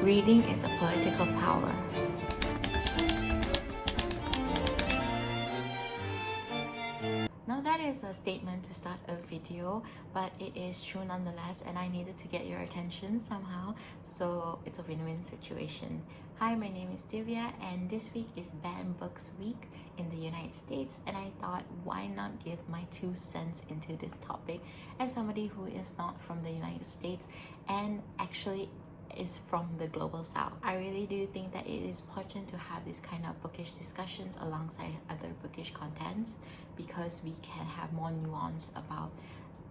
Reading is a political power. Now that is a statement to start a video, but it is true nonetheless, and I needed to get your attention somehow, so it's a win-win situation. Hi, my name is Divya, and this week is Banned Books Week in the United States, and I thought, why not give my 2 cents into this topic as somebody who is not from the United States and actually is from the global south. I really do think that it is important to have this kind of bookish discussions alongside other bookish contents, because we can have more nuance about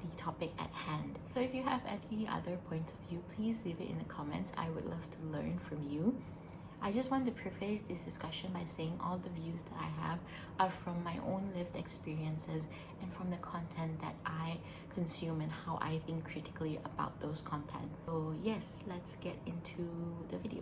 the topic at hand. So if you have any other points of view, please leave it in the comments. I would love to learn from you. I just want to preface this discussion by saying all the views that I have are from my own lived experiences and from the content that I consume and how I think critically about those content. So yes, let's get into the video.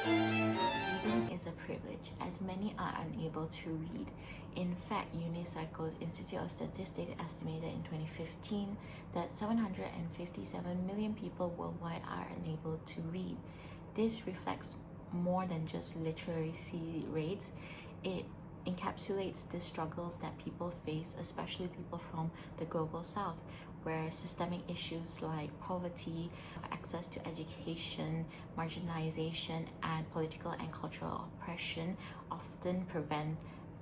Reading is a privilege, as many are unable to read. In fact, Unicycle's Institute of Statistics estimated in 2015 that 757 million people worldwide are unable to read. This reflects more than just literacy rates. It encapsulates the struggles that people face, especially people from the global south, where systemic issues like poverty, access to education, marginalization, and political and cultural oppression often prevent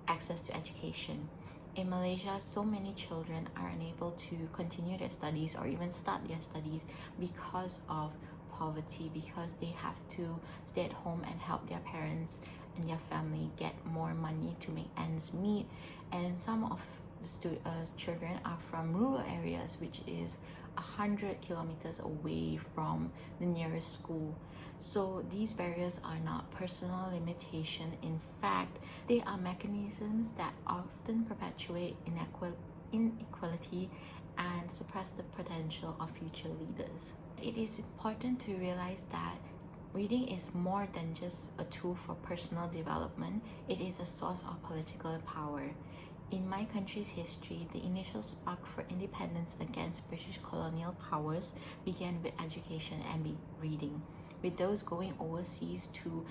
access to education. In Malaysia, so many children are unable to continue their studies or even start their studies because of poverty, because they have to stay at home and help their parents and their family get more money to make ends meet. And some of the children are from rural areas, which is 100 kilometers away from the nearest school. So these barriers are not personal limitation. In fact, they are mechanisms that often perpetuate inequality and suppress the potential of future leaders. It is important to realize that reading is more than just a tool for personal development. It is a source of political power. In my country's history, the initial spark for independence against British colonial powers began with education and reading, with those going overseas to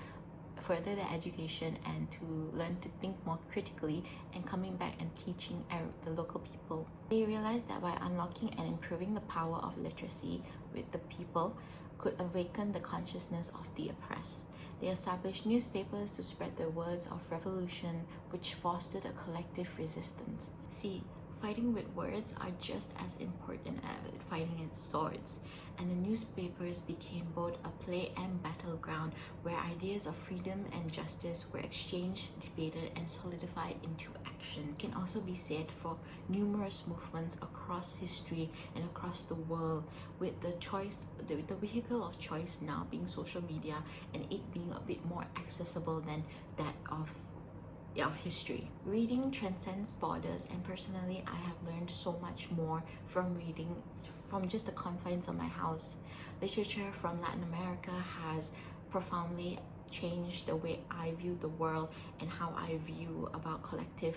further their education and to learn to think more critically, and coming back and teaching the local people. They realized that by unlocking and improving the power of literacy with the people could awaken the consciousness of the oppressed. They established newspapers to spread the words of revolution, which fostered a collective resistance. See, fighting with words are just as important as fighting with swords, and the newspapers became both a play and battleground where ideas of freedom and justice were exchanged, debated, and solidified into action. It can also be said for numerous movements across history and across the world, with the vehicle of choice now being social media, and it being a bit more accessible than that of history. Reading transcends borders, and personally I have learned so much more from reading from just the confines of my house. Literature from Latin America has profoundly changed the way I view the world and how I view about collective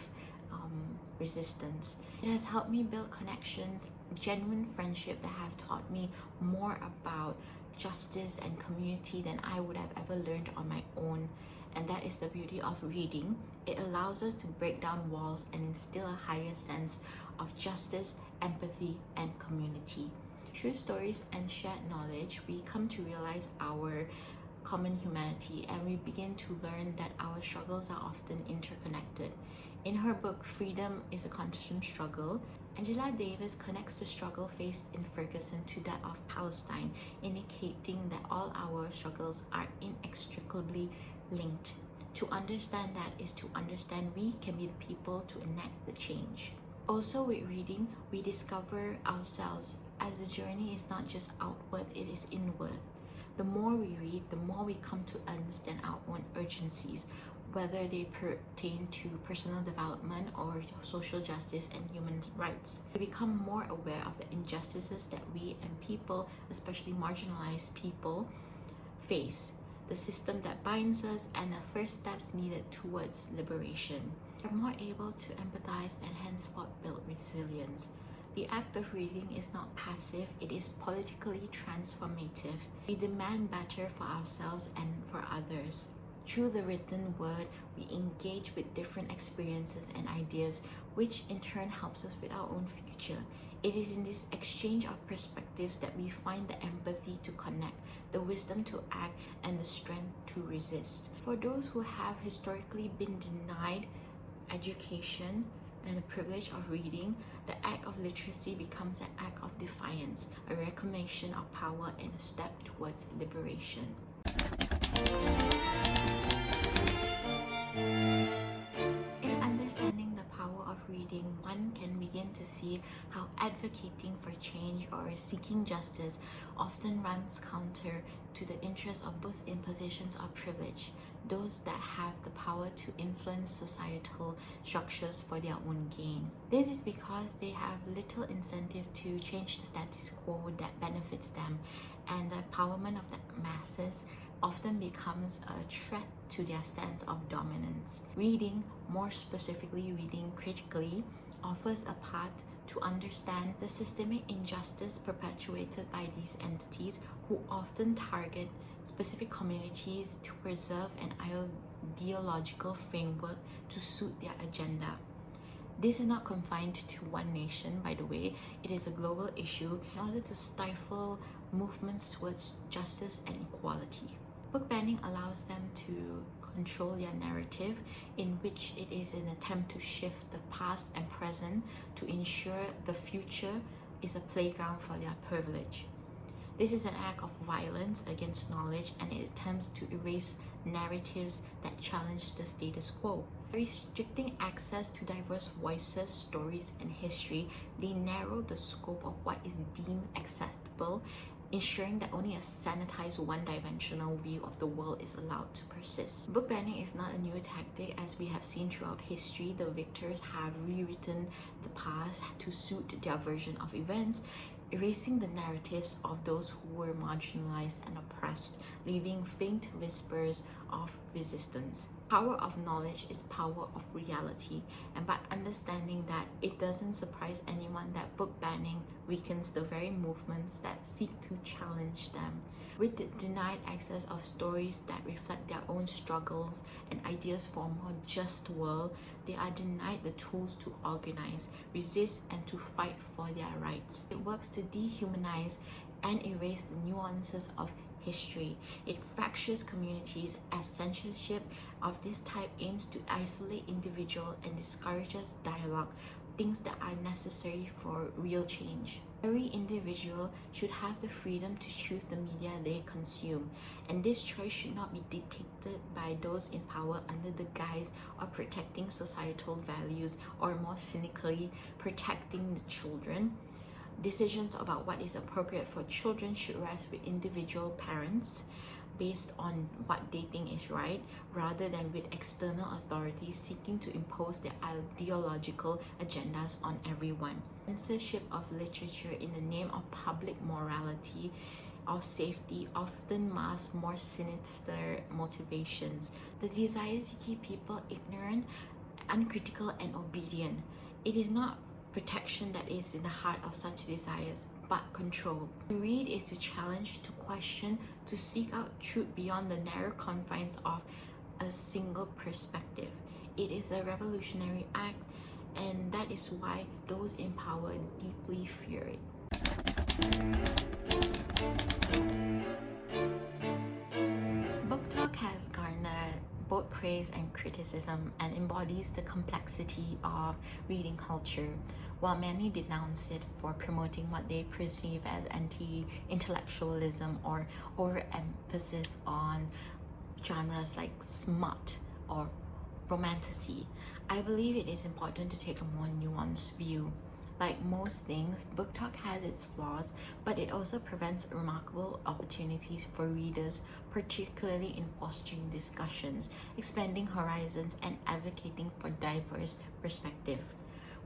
resistance. It has helped me build connections, genuine friendship that have taught me more about justice and community than I would have ever learned on my own. And that is the beauty of reading. It allows us to break down walls and instill a higher sense of justice, empathy, and community. Through stories and shared knowledge, we come to realize our common humanity, and we begin to learn that our struggles are often interconnected. In her book, Freedom is a Constant Struggle, Angela Davis connects the struggle faced in Ferguson to that of Palestine, indicating that all our struggles are inextricably linked. To understand that is to understand we can be the people to enact the change. Also, with reading, we discover ourselves, as the journey is not just outward, it is inward. The more we read, the more we come to understand our own urgencies, whether they pertain to personal development or social justice and human rights. We become more aware of the injustices that we and people, especially marginalized people, face, the system that binds us, and the first steps needed towards liberation. We're more able to empathize and henceforth build resilience. The act of reading is not passive, it is politically transformative. We demand better for ourselves and for others. Through the written word, we engage with different experiences and ideas, which in turn helps us with our own future. It is in this exchange of perspectives that we find the empathy to connect, the wisdom to act, and the strength to resist. For those who have historically been denied education and the privilege of reading, the act of literacy becomes an act of defiance, a reclamation of power, and a step towards liberation. In understanding the power of reading, one can begin to see how advocating for change or seeking justice often runs counter to the interests of those in positions of privilege, those that have the power to influence societal structures for their own gain. This is because they have little incentive to change the status quo that benefits them, and the empowerment of the masses often becomes a threat to their sense of dominance. Reading, more specifically reading critically, offers a path to understand the systemic injustice perpetuated by these entities who often target specific communities to preserve an ideological framework to suit their agenda. This is not confined to one nation, by the way. It is a global issue in order to stifle movements towards justice and equality. Book banning allows them to control their narrative, in which it is an attempt to shift the past and present to ensure the future is a playground for their privilege. This is an act of violence against knowledge, and it attempts to erase narratives that challenge the status quo. Restricting access to diverse voices, stories, and history, they narrow the scope of what is deemed acceptable, ensuring that only a sanitized, one-dimensional view of the world is allowed to persist. Book banning is not a new tactic. As we have seen throughout history, the victors have rewritten the past to suit their version of events, erasing the narratives of those who were marginalized and oppressed, leaving faint whispers of resistance. Power of knowledge is power of reality, and by understanding that, it doesn't surprise anyone that book banning weakens the very movements that seek to challenge them. With the denied access of stories that reflect their own struggles and ideas for a more just world, they are denied the tools to organize, resist, and to fight for their rights. It works to dehumanize and erase the nuances of history. It fractures communities, as censorship of this type aims to isolate individuals and discourages dialogue, things that are necessary for real change. Every individual should have the freedom to choose the media they consume, and this choice should not be dictated by those in power under the guise of protecting societal values, or more cynically, protecting the children. Decisions about what is appropriate for children should rest with individual parents based on what they think is right, rather than with external authorities seeking to impose their ideological agendas on everyone. Censorship of literature in the name of public morality or safety often masks more sinister motivations. The desire to keep people ignorant, uncritical, and obedient. It is not protection that is in the heart of such desires, but control. To read is to challenge, to question, to seek out truth beyond the narrow confines of a single perspective. It is a revolutionary act, and that is why those in power deeply fear it. Booktok has garnered both praise and criticism and embodies the complexity of reading culture. While many denounce it for promoting what they perceive as anti-intellectualism or overemphasis on genres like smut or romantasy, I believe it is important to take a more nuanced view. Like most things, Booktok has its flaws, but it also presents remarkable opportunities for readers, particularly in fostering discussions, expanding horizons, and advocating for diverse perspective.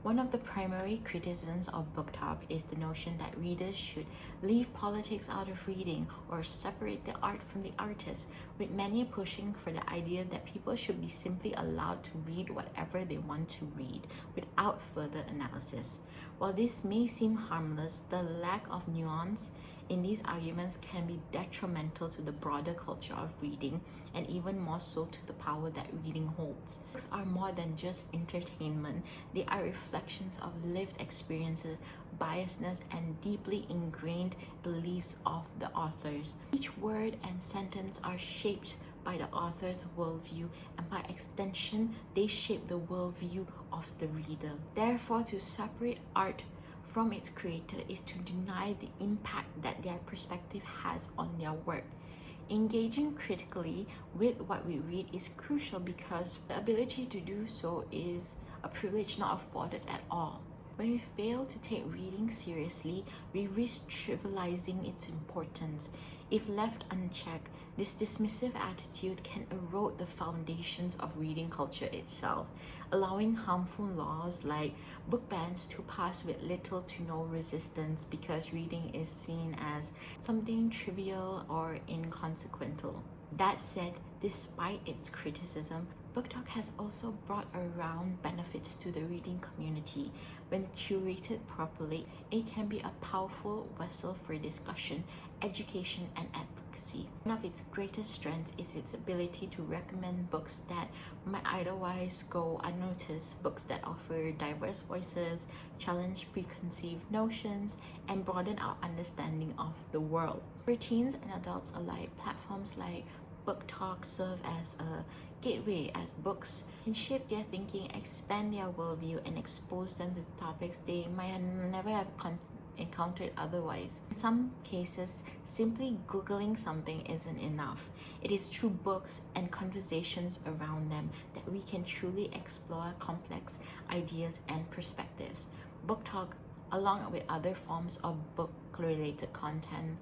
One of the primary criticisms of Booktok is the notion that readers should leave politics out of reading or separate the art from the artist, with many pushing for the idea that people should be simply allowed to read whatever they want to read without further analysis. While this may seem harmless, the lack of nuance in these arguments can be detrimental to the broader culture of reading, and even more so to the power that reading holds. Books are more than just entertainment. They are reflections of lived experiences, biasness, and deeply ingrained beliefs of the authors. Each word and sentence are shaped by the author's worldview, and by extension, they shape the worldview of the reader. Therefore, to separate art from its creator is to deny the impact that their perspective has on their work. Engaging critically with what we read is crucial because the ability to do so is a privilege not afforded at all. When we fail to take reading seriously, we risk trivializing its importance. If left unchecked, this dismissive attitude can erode the foundations of reading culture itself, allowing harmful laws like book bans to pass with little to no resistance because reading is seen as something trivial or inconsequential. That said, despite its criticism, Booktok has also brought around benefits to the reading community. When curated properly, it can be a powerful vessel for discussion, education, and advocacy. One of its greatest strengths is its ability to recommend books that might otherwise go unnoticed, books that offer diverse voices, challenge preconceived notions, and broaden our understanding of the world. For teens and adults alike, platforms like Booktok serve as a gateway, as books can shape their thinking, expand their worldview, and expose them to topics they might never have encountered otherwise. In some cases, simply Googling something isn't enough. It is through books and conversations around them that we can truly explore complex ideas and perspectives. Booktok, along with other forms of book-related content,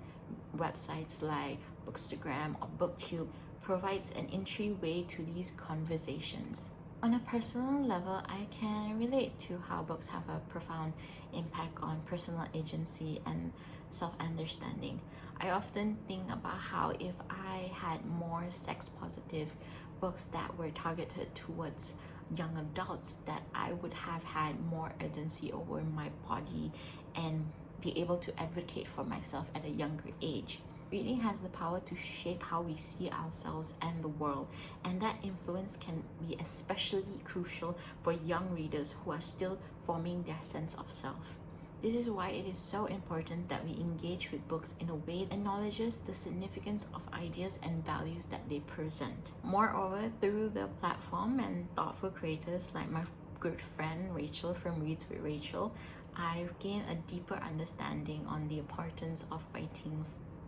websites like Bookstagram or Booktube, provides an entryway to these conversations. On a personal level, I can relate to how books have a profound impact on personal agency and self-understanding. I often think about how if I had more sex-positive books that were targeted towards young adults, that I would have had more agency over my body and be able to advocate for myself at a younger age. Reading has the power to shape how we see ourselves and the world, and that influence can be especially crucial for young readers who are still forming their sense of self. This is why it is so important that we engage with books in a way that acknowledges the significance of ideas and values that they present. Moreover, through the platform and thoughtful creators like my good friend Rachel from Reads with Rachel, I've gained a deeper understanding on the importance of fighting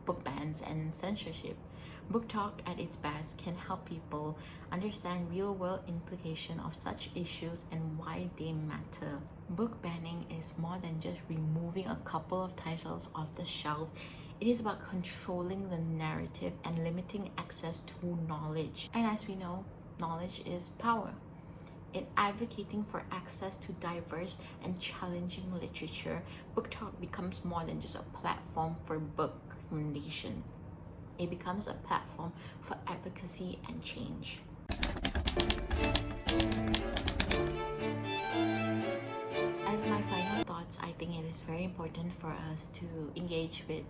book bans and censorship. Booktok at its best can help people understand real-world implications of such issues and why they matter. Book banning is more than just removing a couple of titles off the shelf. It is about controlling the narrative and limiting access to knowledge. And as we know, knowledge is power. In advocating for access to diverse and challenging literature, Booktok becomes more than just a platform for book recommendation. It becomes a platform for advocacy and change. As my final thoughts, I think it is very important for us to engage with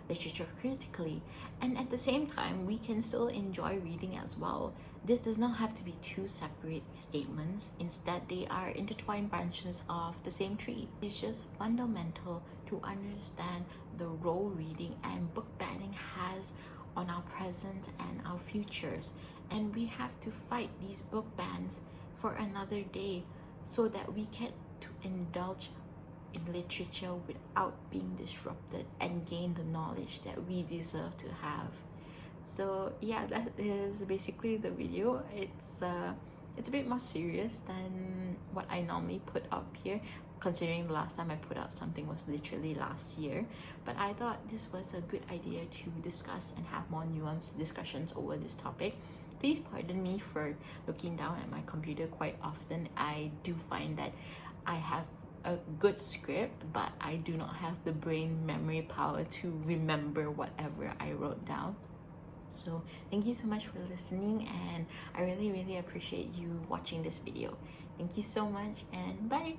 literature critically, and at the same time we can still enjoy reading as well. This does not have to be two separate statements. Instead, they are intertwined branches of the same tree. It's just fundamental to understand the role reading and book banning has on our present and our futures, and we have to fight these book bans for another day so that we get to indulge in literature without being disrupted and gain the knowledge that we deserve to have. So yeah, that is basically the video. It's a bit more serious than what I normally put up here, considering the last time I put out something was literally last year. But I thought this was a good idea to discuss and have more nuanced discussions over this topic. Please pardon me for looking down at my computer quite often. I do find that I have a good script, but I do not have the brain memory power to remember whatever I wrote down. So thank you so much for listening, and I really appreciate you watching this video. Thank you so much, and bye.